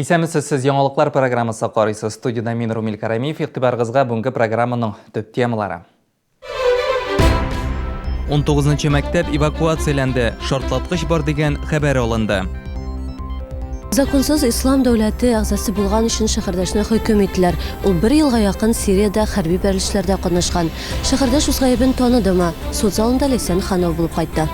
Исәмісіз сіз яңалықлар программасы қарайсыз. Студияда мен Румил Карамиев, иқтибарғызға бүгінгі программаның төп темалары. 19-нчы мәктәп эвакуацияланды, шартлатқыш бар деген хәбәр алынды. Законсыз ислам дәүләте әгъзасы булган өчен шәһәрдәшне хөкем иттеләр. Ул 1 елга якын Сириядә хәрби бәрелешләрдә катнашкан. Шәһәрдәш үз гаебен таныдымы? Суд залында Ләйсән Ханов булып кайтты.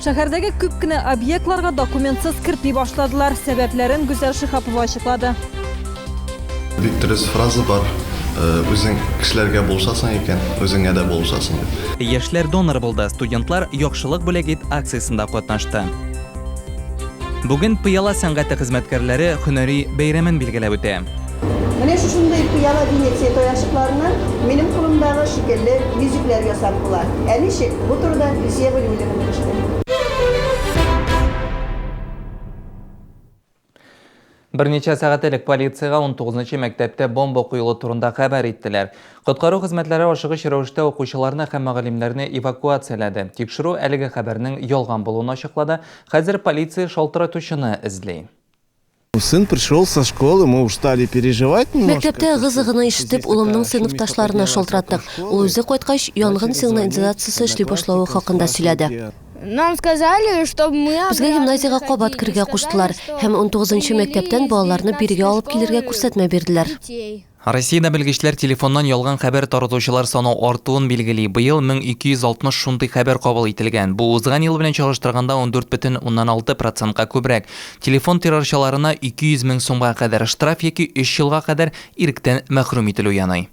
Шәһәрдәге күп кенә объектларга документсыз кертми башладылар. Сәбәпләрен Гүзәл Шихапова ачыклады. Бик дөрес фраза бар. Үзең кешеләргә булышасың икән, үзеңә дә булышасың дип. Яшьләр донор булды. Студентлар яхшылык бүләк акциясында катнашты. Бүген Пыяла сәнгате хезмәткәрләре һөнәри бәйрәмен билгеләп үтә. Менә шушындай Пыяла Венеция тояшыкларына минем кулымдагы шикелле yüzüкләр ясап була. Ничек? Бу турыда Лизия Валиуллина белеште. Берничә сәгать элек полицияга 19-нчы мәктәптә бомба куелу турында хәбәр иттеләр. Коткару хезмәтләре ашыгыч рәвештә укучыларны һәм мөгаллимнәрне эвакуацияләде. Тикшерү әлеге хәбәрнең ялган булуын ачыклады. Хәзер полиция шалтыратучыны эзли. Сын пришел со школы, мы уж стали переживать немножко. Мәктәптә гызыгыны ишетеп, улымның сыйныфташларына шалтыраттык. Ул үзе кайткач, янгын сигнализациясе эшли башлауы хакында сөйләде. Нам сказали, чтобы мы... Безгә гимназиягә кабат кергә куштылар һәм 19-нчы мәктәптән балаларны биргә алып килергә күрсәтмә бирделәр. Россиядә белгечләр телефоннан ялган хәбәр таратучылар саны артуын билгели. Быел 1260 шундый хәбәр кабул ителгән. Бу узган ел белән чагыштырганда 14,6%-ка күбрәк. Телефон террорчыларына 200 мең сумга кадәр штраф яки 3 елга кадәр иректән мәхрүм ителү яный.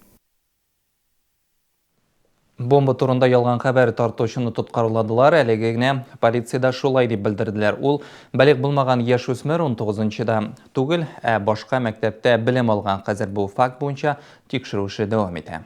Бомба турында ялган хәбәр тартучыны тоткарладылар. Әлеге генә полициядә шулай дип белдерделәр. Ул балык булмаган яшүсмер 19-нчыда түгел, башка мәктәптә белем алган. Хәзер бу факт буенча тикшерү эше дәвам итә.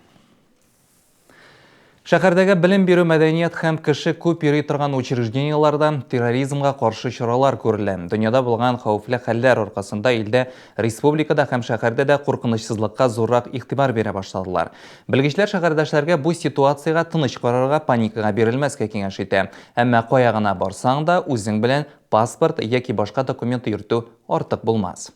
Шәһәрдәге белем бирү, мәдәният һәм кеше күп йөри торган учрежденияларда терроризмга каршы чаралар күрелә. Дөньяда булган хәвефле хәлләр аркасында илдә, республикада һәм шәһәрдә дә куркынычсызлыкка зуррак игътибар бирә башладылар. Белгечләр шәһәрдәшләргә бу ситуациягә тыныч карарга, паникага бирелмәскә киңәш итә. Әмма кая гына барсаң да, үзең белән паспорт яки башка документ йөртү артык булмас.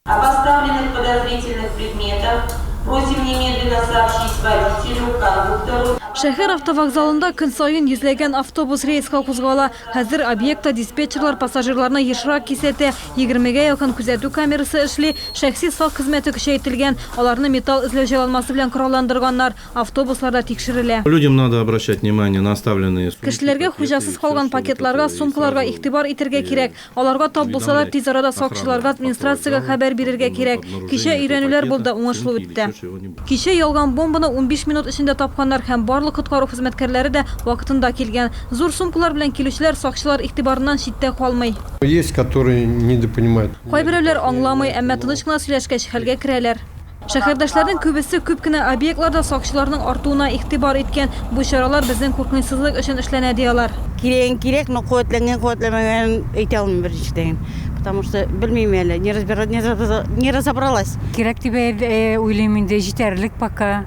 О поставленных подозрительных предметах просим немедленно сообщить водителю, кондуктору. Шәһәр автовокзалында көн сайын йөзләгән автобус рейска кузгала. Хәзер объектта диспетчерлар пассажирларны ешрак кисәтә. 20-гә якын күзәтү камерасы эшли. Шәхси сак хезмәте көчәйтелгән. Аларны металл эзләү җайланмасы белән коралландырганнар. Автобусларда тикшерелә. Людям надо обращать внимание на оставленные... Кешеләргә хуҗасыз калган пакетларга, сумкаларга игътибар итәргә кирәк. Аларга тап булсалар, тиз арада сакчыларга, администрациягә хәбәр бирергә кирәк. Кичә өйрәнүләр булды, уңышлы үтте. Кичә ялган бомбаны 15 минут эчендә тапканнар һәм барлык коткару хезмәткәрләре дә вакытында килгән. Зур сумкалар белән килүчеләр сакчылар игътибарыннан читтә калмый. Есть, которые недопонимают. Кайберәүләр аңламый, әмма тыныч кына сөйләшкәч хәлгә керәләр. Шәһәрдәшләрнең күбесе күп кенә объектларда сакчыларның артуына игътибар иткән. Бу чаралар безнең куркынычсызлык өчен эшләнә диялар. Кирәк, но куәтләнгән әйтә алмыйм беренчедән. Потому что белмим әле, не разобралась. Кирәк дип уйлыйм инде, җитәрлек пока.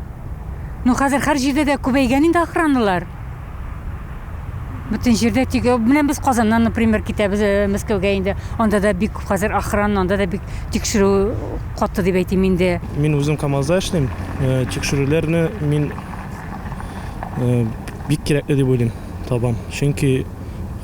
Ну хәзер һәр җирдә дә күбәйгән инде охранлар. Бүтән җирдә тик менә без Казаннан, например, китәбез Мәскәүгә инде. Анда да бик хәзер охран, анда да бик тикшерү катты дип әйтим инде. Мин үзем Камазда эшлим. Тикшерүләрне мин бик кирәкле дип уйлыйм, табам. Чөнки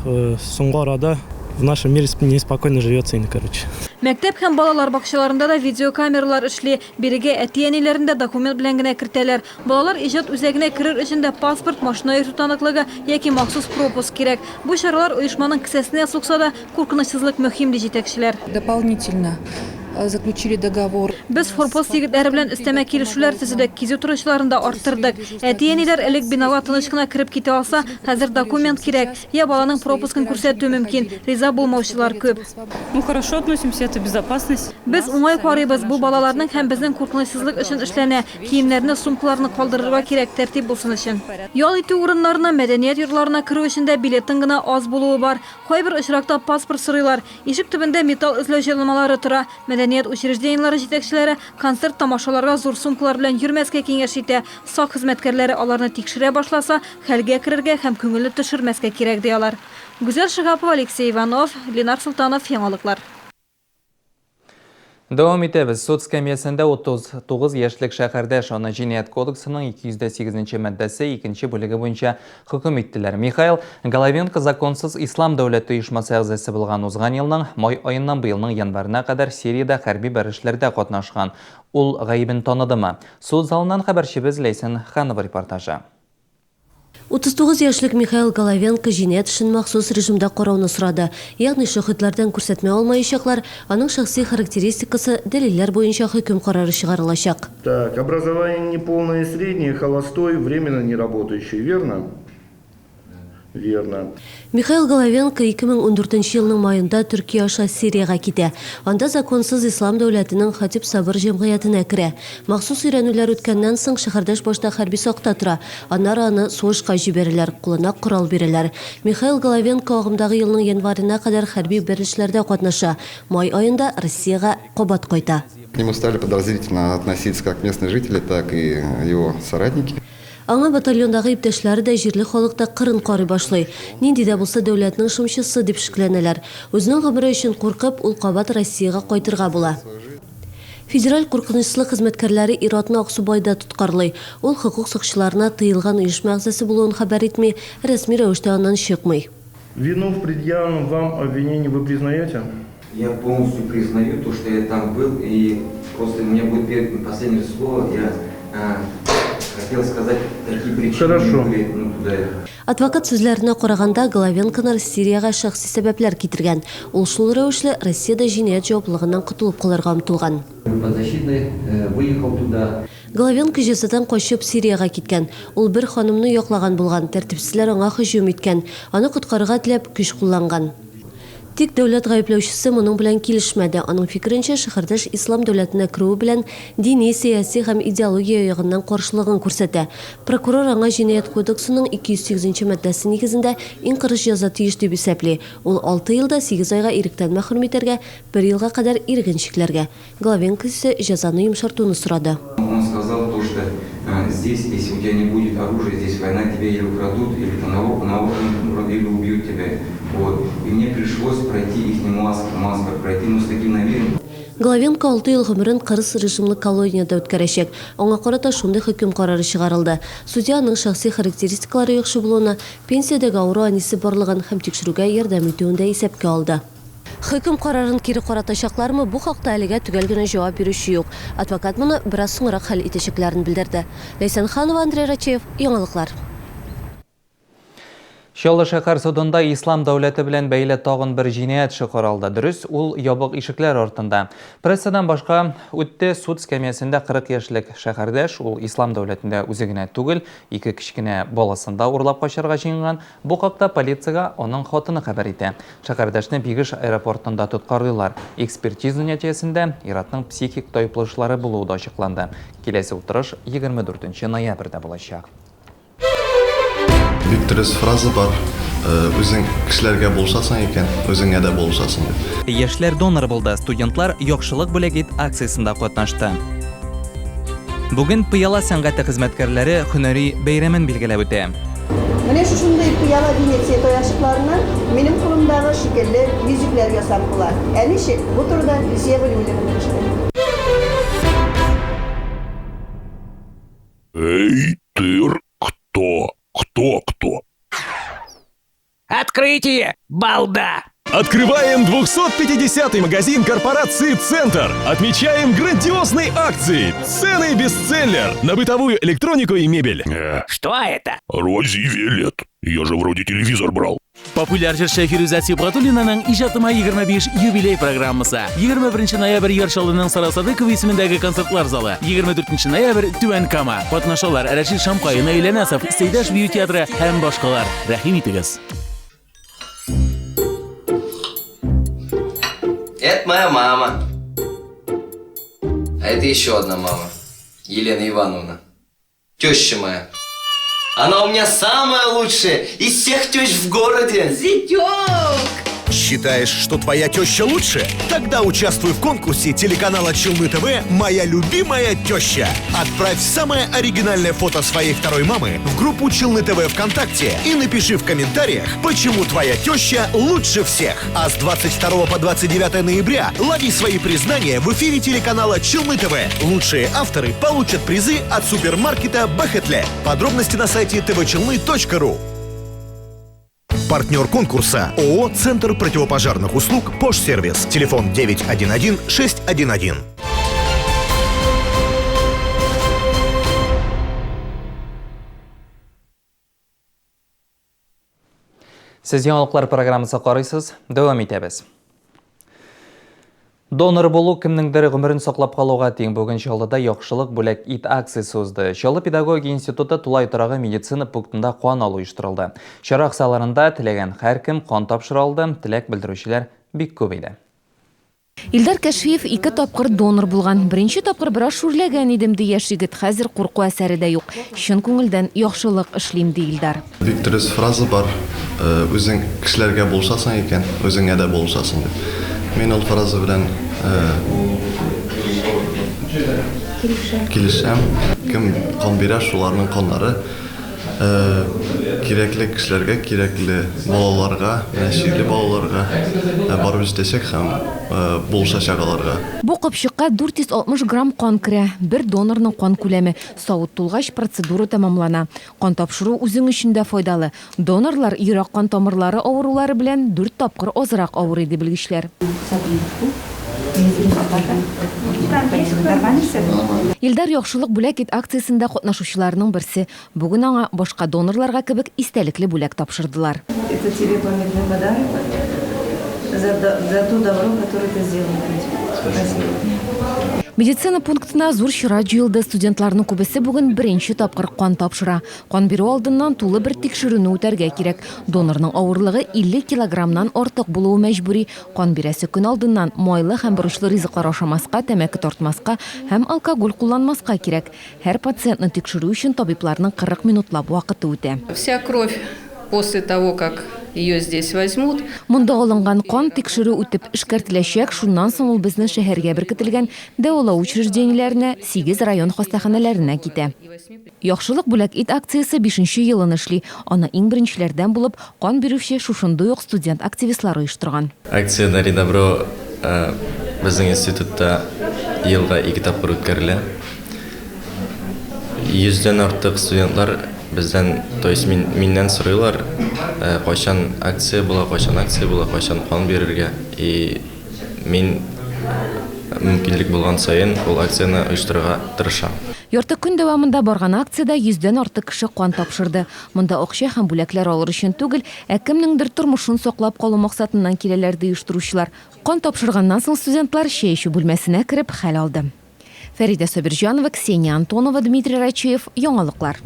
соңгы арада в нашем мире неспокойно живется инде, короче. Мәктәп һәм балалар бакчаларында да видеокамералар эшли. Бирегә әти-әниләрендә документ белән генә кертәләр. Балалар иҗат үзәгенә керер өчен дә паспорт, машина йөртү таныклыгы яки махсус пропуск кирәк. Бу чаралар оешманың кесәсенә сукса да, куркынычсызлык мөһим ди җитәкчеләр. Дополнительно заключили договор. Без форпост егетләре белән өстәмә килешүләр төзедек, кизү торышларында арттырдык. Әти-әниләр элек бинага тыныч кына кереп китә алса, хәзер документ кирәк. Я баланың пропускын күрсәтү мөмкин. Риза булмаучылар күп. Мы хорошо относимся, это безопасность. Без уңай карыйбыз, бу балаларның һәм безнең куркынычсызлык өчен эшләнә. Киемнәрне, сумкаларны калдырырга кирәк, тәртип булсын өчен. Ял итү урыннарына, мәдәният йортларына керү өчен дә билетың гына аз булуы бар. Кайбер очракта паспорт сорыйлар. Ишек төбендә металл эзләү җайланмалары тора. Мәдәният учрежденияләре җитәкчеләре концерт тамашаларга зур сумкалар белән йөрмәскә киңәш итә. Сак хезмәткәрләре аларны тикшерә башласа, хәлгә керергә һәм күңелне төшермәскә кирәк диялар. Гүзәл Шихапова, Алексей Иванов, Ленар Султанов, Яңалыклар. Devam etemiz. Sud Комиссиясында 39 яшьлек шәһәрдәш аны Җинаять кодексының 208 маддәсе 2 бүлеге буенча хөкем иттеләр. Михаил Головенко законсыз ислам дәүләте оешмасы әгъзасы булган узган елның май аеннан быелның январына кадәр Сириядә хәрби бәрелешләрдә катнашкан. Ул гаибен таныдымы? Суд залыннан хәбәрчебез Ләйсән Ханова репортажы. 39 яшьлек Михаил Головенко җинаять эшен махсус режимда карауны сорады. Ягъни шаһитлардан күрсәтмә алмаячаклар, аның шәхси характеристикасы дәлилләр буенча хөкем карары чыгарылачак. Так, образование неполное среднее, холостой, временно не работающий, верно? Верно. Михаил Головенко 2014 елның майында Төркия аша Сириягә китә. Анда законсыз ислам дәүләтенең Хатиб Сабыр җәмгыятенә керә. Махсус өйрәнүләр үткәннән соң шәһәрдәш башта хәрби сакта тора. Аннары аны сугышка җибәрәләр, кулына корал бирәләр. Михаил Головенко агымдагы елның январына кадәр хәрби бәрелешләрдә катнаша. Май аенда Россиягә кабат кайта. К нему стали подозрительно относиться как местные жители, так и его соратники. Аңа батальондагы иптәшләре дә җирле халыкта кырын карый башлый. Нинди дә булса дәүләтнең шымчысы дип шикләнәләр. Үзенең гомере өчен куркып, ул кабат Россиягә кайтырга була. Федераль куркынычлык хезмәткәрләре Иратны Аксубайда тоткарлый. Ул хокук сакчыларына тыелган оешма әгъзасы булуын хәбәр итми, рәсми рәвештә аннан чыкмый. Вину в предъявленном вам обвинении вы признаете? Я полностью признаю то, что я там был, и просто у меня будет последнее слово. Я хотел сказать, какие причины были туда. Адвокат сүзләренә караганда, Головенконы Сириягә шәхси сәбәпләр китергән. Ул шул рәвешле Россиядә җинаять җаваплылыгыннан кутылып калырга омтылган. Подзащитный выехал туда. Головенко җәзадан качып Сириягә киткән. Ул бер ханымны яклаган булган, тәртипсезләр аңа һөҗүм иткән. Аны коткарырга теләп көч кулланган. Тик дәүләт гаепләүчесе моның белән килешмәде. Аның фикеренчә, шәһәрдәш ислам дәүләтенә керүе белән дини, сияси һәм идеология ягыннан каршылыгын күрсәтә. Прокурор аңа Җинаять кодексының 208 маддәсе нигезендә иң кырыс җәза тиеш дип исәпли. Ул 6 елда 8 айга иректән мәхрүм итәргә, 1 елга кадәр иреген чикләргә. Головенко исә җәзаны йомшартуны сорады. Он сказал то, что здесь, если у тебя не будет оружия, здесь война, тебя или украдут, или или убьют тебя. Вот. И мне пришлось пройти их маскар пройти, но с таким намерением. Головенко 6 ел гомерен кырыс режимлы колониядә үткәрәчәк. Аңа карата шундый хөкем карары чыгарылды. Судья аның шәхси характеристикалары яхшы булуына, пенсиядәге авыру әнисе барлыгын һәм тикшерүгә ярдәм итүен дә исәпкә алды. Хөкем карарын кире каратачаклармы, бу хакта әлегә төгәл генә җавап бирүче юк. Адвокат моны бераз соңрак хәл итәчәкләрен белдерде. Ләйсән Ханова, Андрей Рачев, Яңалыклар. Чаллы шәһәр судында ислам дәүләте белән бәйле тагын бер җинаять эше каралды. Дөрес, ул ябык ишекләр артында. Прессадан башка үтте суд скамьясында 40 яшьлек шәһәрдәш, ул ислам дәүләтендә үзе генә түгел, 2 кечкенә баласын да урлап качарга җыенган. Бу хакта полициягә аның хатыны хәбәр итә. Шәһәрдәшне Бигеш аэропортында тоткарлыйлар. Экспертиза нәтиҗәсендә Иратның психик тайпылышлары булуы да ачыкланды. Киләсе утырыш 24 ноябрьдә булачак. Бик дөрес фраза бар. Үзең кешеләргә булышасың икән, үзеңә дә булышасың дип. Яшьләр донор булды. Студентлар яхшылык бүләк ит акциясында катнашты. Бүген Пыяла сәнгате хезмәткәрләре һөнәри бәйрәмен билгеләп үтә. Менә шушындай Пыяла Венеция тояшыкларына минем кулымдагы шикелле yüzüкләр ясап була. Ничек? Бу турыда Лисия белүләрен эшләде. Эй, ты кто? Кто? Открытие, балда! Открываем 250-й магазин корпорации «Центр». Отмечаем грандиозные акции. Цены бестселлер на бытовую электронику и мебель. Что это? Розивелет. Я же вроде телевизор брал. Популяр җырчы Фируза Сибгатуллинаның иҗатыма 25 юбилей программасы. 21 ноябрь Яршалының Сарасадыкова исемендәге концертлар залы. 24 ноябрь Түбән Кама. Катнашалар Рәшит Шамкай, Наилә Насов, Сейдаш бию театры һәм башкалар. Рәхим итегез. Это моя мама. А это еще одна мама. Елена Ивановна. Теща моя. Она у меня самая лучшая из всех тещ в городе. Зятёк! Считаешь, что твоя теща лучше? Тогда участвуй в конкурсе телеканала Челны ТВ «Моя любимая теща». Отправь самое оригинальное фото своей второй мамы в группу Челны ТВ ВКонтакте и напиши в комментариях, почему твоя теща лучше всех. А с 22 по 29 ноября лови свои признания в эфире телеканала Челны ТВ. Лучшие авторы получат призы от супермаркета Бахетле. Подробности на сайте tvchelny.ru. Партнер конкурса ООО «Центр противопожарных услуг Пожсервис». Телефон 911-611. Сіз жаңалықтар программасы қарайсыз, дәуам етеміз. Донор болу кімніңдір ғұмырын сақлап қалуға тең бүгін Шалдыда яқшылық бөлек ит акциясы өзді. Шалды педагогия институты Тулай тұрағы медицина пунктында қуан алу ұйыштырылды. Шара ақсаларында тілеген әркім қан тапшырылды, тілек білдірушілер бик көбейді. Илдар Кәшфиев 2 тапқыр донор болған. Бірінші тапқыр біраз шүрләгән идем дияш егет, хәзер қорқу әсәре дә юк. Шын күңелдән яхшылык эшлим ди Илдар. Бик дөрес фраза бар. Үзең кешеләргә булшасың икән, үзеңә дә булшасың дип. Мен ул фраза белән килешәм. Кем кан бирә, шуларның каннары кирәкле кешеләргә, кирәкле балаларга, нәширле балаларга барып җитәчәк һәм булшачак аларга. Бу капчыкка 460 грамм кан керә. Бер донорның кан күләме савыт тулгач процедура тәмамлана. Кан тапшыру үзең өчен дә файдалы. Донорлар йөрәк кан тамырлары авырулары белән 4 тапкыр азрак авырый ди белгечләр. Илдар яхшылык бүләк ит акциясында катнашучыларның берсе. Бүген аңа башка донорларга кебек истәлекле бүләк тапшырдылар. Это тебе памятный подарок за то добро, которое ты сделал. Спасибо. Медицина пунктына зур чира җыелды. Студентларның күбесе бүген беренче тапкыр кан тапшыра. Кан бирү алдыннан тулы бер тикшерүне үтәргә кирәк. Донорның авырлыгы 50 килограммнан артык булуы мәҗбүри. Кан бирәсе көн алдыннан майлы һәм бурычлы ризыклар ашамаска, тәмәке тартмаска һәм алкоголь кулланмаска кирәк. Һәр пациентны тикшерү өчен табибларның 40 минутлап вакыты үтә. Вся кровь после того, как ее здесь возьмут. Монда алынган кан тикшерү үтеп эшкәртеләчәк, шуннан соң ул безнең шәһәргә беркетелгән дәвалау учреждениеләренә, 8 район хастаханәләренә китә. Яхшылык бүләк ит акциясе 5нче елын эшли. Аны иң беренчеләрдән булып кан бирүче шушындый ук студент активистлары оештырган. Акция «Дари добро» безнең институтта елга 2 тапкыр үткәрелә. 100дән артык студентлар бездән, то есть миннән сорыйлар, кайчан акция була, кайчан кан бирергә. И мин мөмкинлек булган сайын ул акцияны оештырырга тырышам. Ярты көн дәвамында барган акциядә 100дән артык кеше кан тапшырды. Монда акча һәм бүләкләр алыр өчен түгел, кемнеңдер тормышын саклап калу максатыннан киләләр ди оештыручылар. Кан тапшырганнан соң студентлар чәй эчү бүлмәсенә кереп хәл алды. Фәридә Сабирҗанова, Ксения Антонова, Дмитрий Рачеев, яңалыклар.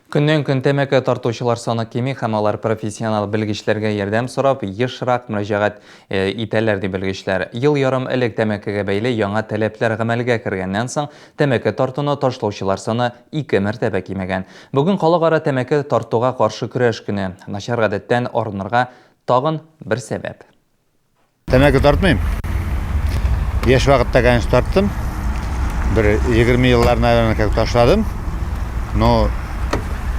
Көннән көн тәмәке тартучылар саны кими һәм алар профессионал белгечләргә ярдәм сорап ешрак мөрәҗәгать итәләр ди белгечләр. Ел ярым элек тәмәкегә бәйле яңа таләпләр гамәлгә кергәннән соң тәмәке тартуны ташлаучылар саны 2 мәртәбә кимәгән. Бүген халыкара тәмәке тартуга каршы көрәш көне. Начар гадәттән арынырга тагын бер сәбәп. Тәмәке тартмыйм. Яшь вакытта конечно тарттым. Бер 20 еллар наверное как ташладым. Но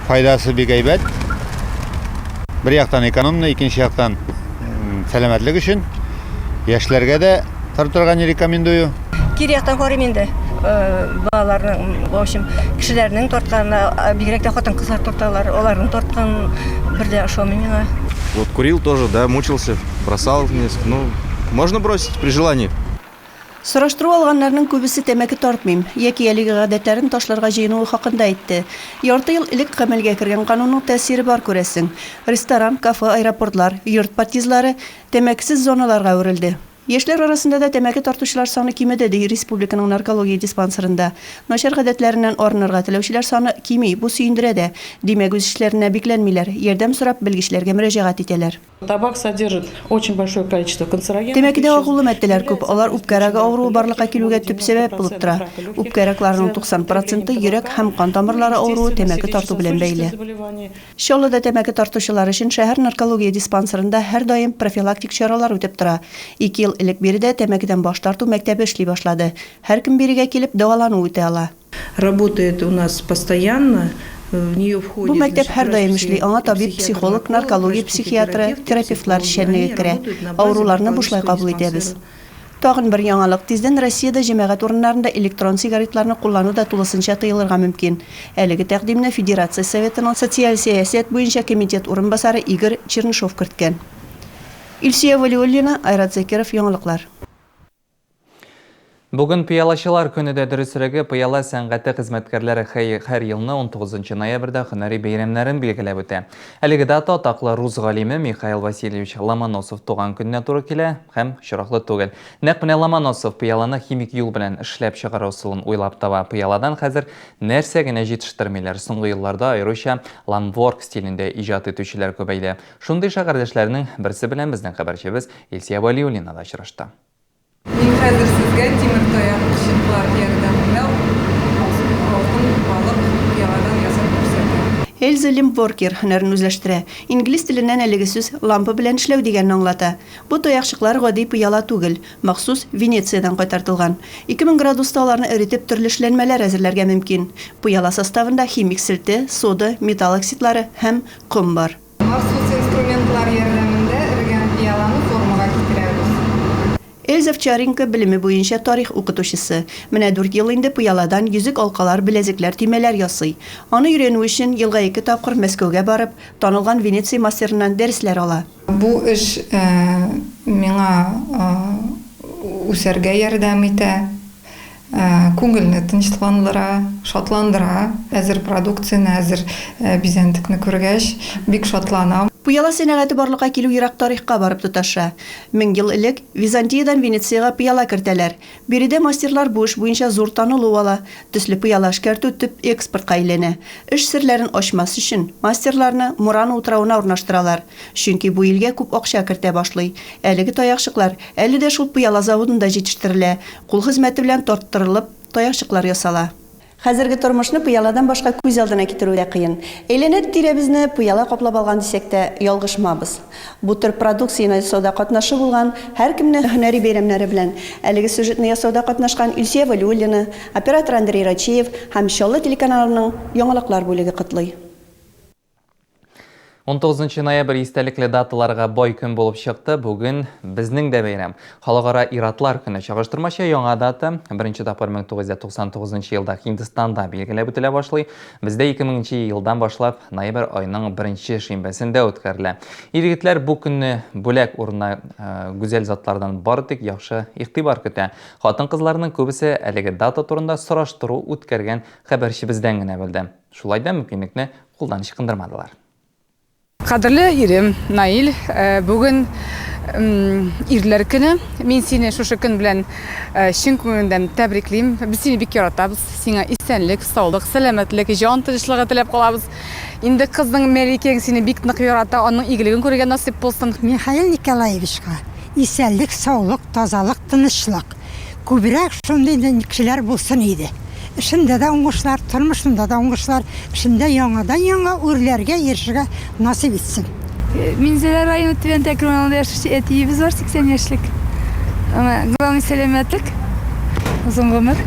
файдасы бик әйбәт. Бер яктан экономный, икенче яктан сәламәтлек өчен. Яшьләргә дә тартырга рекомендую. Кирәктән карыйм инде. Балаларның, в общем, кешеләрнең тартканына, бигрәк тә хатын-кызлар тарталар, аларның тарткан бердә ошамый миңа. Вот курил тоже, да, мучился, бросал, ну, можно бросить при желании. Сораштыру алганнарның күбесе тәмәке тартмыйм, яки әлеге гадәтләрен ташларга җыенуы хакында әйтте. Ярты ел элек гамәлгә кергән канунның тәэсире бар күрәсең. Ресторан, кафе, аэропортлар, йорт подъездлары тәмәкесез зоналарга әверелде. Яшьләр арасында да тәмәке тартучылар саны кимеде, ди республиканың наркология диспансерында. Начар гадәтләреннән арынырга теләүчеләр саны кими, бу сөендерә дә. Димәк, үз эшләренә бикләнмиләр, ярдәм сорап белгечләргә мөрәҗәгать итәләр. Табак содержит очень большое количество канцерогенов. Тәмәкедә агулы матдәләр күп, алар үпкәрәге авыруы барлыкка килүгә төп сәбәп булып тора. Үпкәрәкләрнең 90% йөрәк һәм кан тамырлары авыруы тәмәке тарту белән бәйле. Чаллыда тәмәке тартучылар өчен шәһәр наркология диспансерында һәр даим профилактик чаралар үтеп тора. 2 ел элек биредә тәмәкедән баш тарту мәктәбе эшли башлады. Һәр кем бирегә килеп дәвалану үтә ала. Работает у нас постоянно. Бу мәктәп һәр даим эшли. Аңа табиб, психолог, наркология психиатры, терапевтлар эшчәнлеге керә. Авыруларны бушлай кабул итәбез. Тагын бер яңалык. Тиздән Россиядә җәмәгать урыннарында электрон сигаретларны куллану да тулысынча тыелырга мөмкин. Әлеге тәкъдимне Федерация Советының социаль сәясәт буенча комитет урынбасары Игорь Чернышов керткән. Илсия Валиуллина, Айрат Закиров, яңалыклар. Бүген пыялачылар көнедә дөресрәге пыяла сәнгате хезмәткәрләре һәр елны 19 ноябрьдә һөнәри бәйрәмнәрен билгеләп үтә. Әлеге дата атаклы рус галиме Михаил Васильевич Ломоносов туган көненә туры килә һәм чираклы түгел. Нәкъ менә Ломоносов пыяланы химик юл белән эшләп чыгару усулын уйлап таба. Пыяладан хәзер нәрсә генә җитештермиләр. Соңгы елларда аеруча ламворк стилендә иҗат итүчеләр күбәйде. Шундый шәһәрдәшләрнең берсе белән безнең хәбәрчебез Илсия Валиуллина да очрашты. Мин хәзер сезгә тимер таяк чыплар ярдәмендә алтын балык пыяладан ясап күрсәтәм. Эльза Лимворкер һөнәрен үзләштерә. Инглиз теленнән әлеге сүз лампа белән эшләү дигәнне аңлата. Бу таякчыклар гади пыяла түгел, махсус Венециядән кайтартылган. 2000 градуста аларны эретеп төрле эшләнмәләр әзерләргә мөмкин. Пыяла составында химик селте, сода, металл оксидлары һәм ком бар. Махсус инструментлар ярдәмендә эргән пыяланы формага китерәбез. Эльза Вчаренко белеме буенча тарих укытучысы. Менә 4 ел инде пыяладан йөзек алкалар, беләзекләр, төймәләр ясый. Аны өйрәнү өчен елга 2 тапкыр Мәскәүгә барып, танылган Венеция мастерыннан дәресләр ала. Бу эш миңа үсәргә ярдәм итә. Күңелне тынычландыра, шатландыра. Әзер продукцияны, әзер бизәнтекне күргәч, бик шатланам. Пыяла сәнәгате барлыкка килү ерак тарихка барып тоташа. 1000 ел элек Византиядан Венецияга пыяла кертәләр. Биредә мастерлар бу эш буенча зур танылу ала. Төсле пыяла эшкәртү төп экспортка әйләнә. Эш серләрен ачмас өчен мастерларны Муран утравына урнаштыралар. Чөнки бу илгә күп акча кертә башлый. Әлеге таякчыклар әле дә шул пыяла заводында җитештерелә. Кул хезмәте белән тарттырылып таякчыклар ясала. Хәзерге тормышны пыяладан башка күз алдына китерү дә кыен. Әйләнеп тирәбезне пыяла каплап алган дисәк тә ялгышмабыз. Бу төр продукцияны ясауда катнашы булган һәр кемне һөнәри бәйрәмнәре белән әлеге сюжетны ясауда катнашкан Илсия Валиуллина, оператор Андрей Рачеев һәм Чаллы телеканалының яңалыклар бүлеге котлый. 19 ноябрь истәлекле даталарга бай көн булып чыкты. Бүген безнең дә бәйрәм. Халыкара иратлар көне чагыштырмача яңа дата 1 тапкыр 1999 елда Һиндстанда билгеләп үтелә башлый. Бездә 2000 елдан башлап ноябрь аеның 1 шимбәсендә үткәрелә. Ир-егетләр бу көнне бүләк урынына гүзәл затлардан бары тик яхшы игътибар көтә. Хатын-кызларның күбесе әлеге дата турында сораштыру үткәргән хәбәрчебездән генә белде. Шулай да мөмкинлекне кулдан ычкындырмадылар. Кадерле ирем Наил, бүген ирләр көне. Мин сине шушы көн белән чын күңелдән тәбриклим. Без сине бик яратабыз. Сиңа исәнлек, саулык, сәламәтлек, җан тынычлыгы теләп калабыз. Инде кызның Мәликәң сине бик нык ярата, аның игелеген күрергә насип булсын. Михаил Николаевичка исәнлек, саулык, тазалык, тынычлык. Күбрәк шундый кешеләр булсын иде. Эшендә дә уңышлар, тормышында да уңышлар, эшендә яңадан яңа үрләргә ирешергә насип итсен. Минзәлә районы Түбән Тәкрир авылында яшәүче әтиебез бар, 80 яшьлек. Главный сәламәтлек, озын гомер.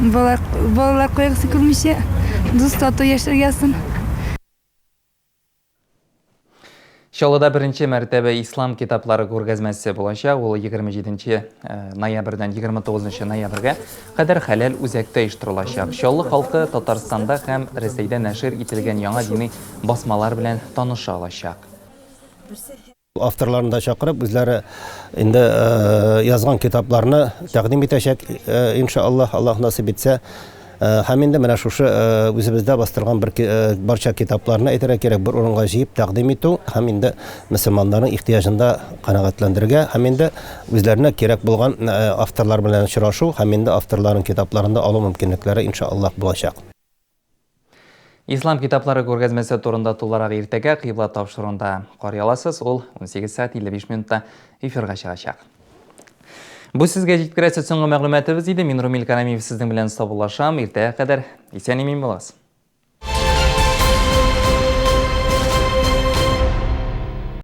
Балалар кайгысы күрмичә, дус тату яшәргәсен. Чаллыда 1 мәртәбә ислам китаплары күргәзмәсе булачак. Ул 27 ноябрьдән 29 ноябрьгә кадәр хәләл үзәктә оештырылачак. Чаллы халкы Татарстанда һәм Рәсәйдә нәшер ителгән яңа дини басмалар белән таныша алачак. Авторларын да чакырып, үзләре инде язган китапларны тәкъдим итәчәк. Иншаллах, Аллаһ насип итсә, Һәм инде менә шушы үзебездә бастырган барча китапларны әйтергә кирәк, бер урынга җыеп тәкъдим итү һәм инде мөселманнарның ихтыяҗында канәгатьләндерергә һәм инде үзләренә кирәк булган авторлар белән очрашу һәм инде авторларның китапларында алу мөмкинлекләре иншаллах булачак. Ислам китаплары күргәзмәсе турында туларак иртәгә кыйбла тапшыруында карый аласыз. Ул 18 сәгать 55 минутта эфирга чыгачак. Бу сезгә җиткерәсе соңгы мәгълүматыбыз иде. Мин Румил Карамиев сезнең белән саубуллашам. Иртәгә кадәр исән-имин буласыз.